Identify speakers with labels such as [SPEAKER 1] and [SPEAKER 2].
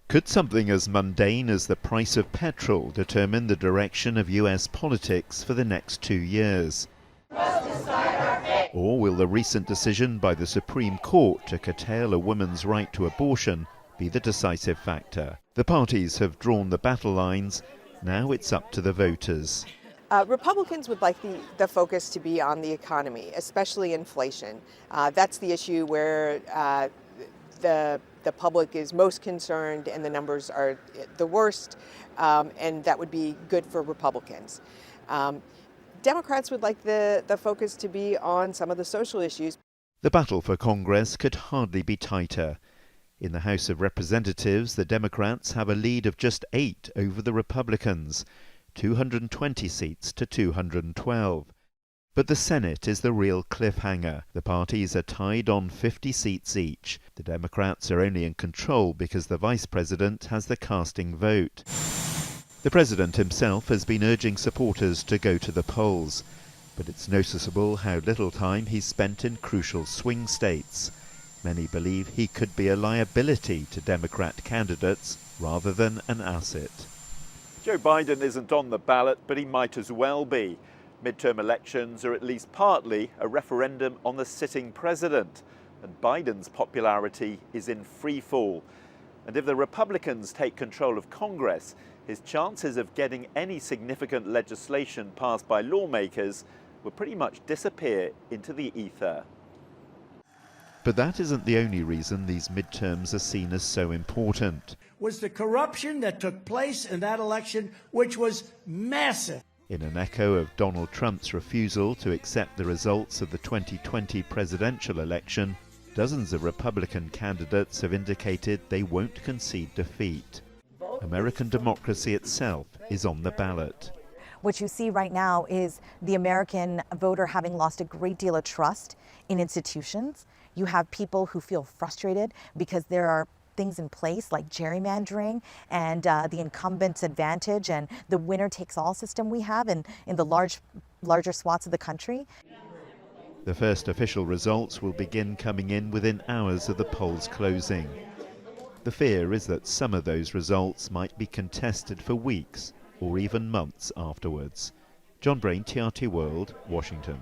[SPEAKER 1] Could something as mundane as the price of petrol determine the direction of US politics for the next 2 years? Or will the recent decision by the Supreme Court to curtail a woman's right to abortion be the decisive factor? The parties have drawn the battle lines. Now it's up to the voters.
[SPEAKER 2] Republicans would like the focus to be on the economy, especially inflation. That's the issue where the public is most concerned and the numbers are the worst, and that would be good for Republicans. Democrats would like the focus to be on some of the social issues.
[SPEAKER 1] The battle for Congress could hardly be tighter. In the House of Representatives, the Democrats have a lead of just 8 over the Republicans, 220 seats to 212. But the Senate is the real cliffhanger. The parties are tied on 50 seats each. The Democrats are only in control because the Vice President has the casting vote. The President himself has been urging supporters to go to the polls, but it's noticeable how little time he's spent in crucial swing states. Many believe he could be a liability to Democrat candidates rather than an asset.
[SPEAKER 3] Joe Biden isn't on the ballot, but he might as well be. Midterm elections are at least partly a referendum on the sitting president, and Biden's popularity is in free fall. And if the Republicans take control of Congress, his chances of getting any significant legislation passed by lawmakers will pretty much disappear into the ether.
[SPEAKER 1] But that isn't the only reason these midterms are seen as so important.
[SPEAKER 4] Was the corruption that took place in that election, which was massive.
[SPEAKER 1] In an echo of Donald Trump's refusal to accept the results of the 2020 presidential election, dozens of Republican candidates have indicated they won't concede defeat. American democracy itself is on the ballot.
[SPEAKER 5] What you see right now is the American voter having lost a great deal of trust in institutions. You have people who feel frustrated because there are things in place like gerrymandering and the incumbent's advantage and the winner-takes-all system we have in the larger swaths of the country.
[SPEAKER 1] The first official results will begin coming in within hours of the polls closing. The fear is that some of those results might be contested for weeks or even months afterwards. John Brain, TRT World, Washington.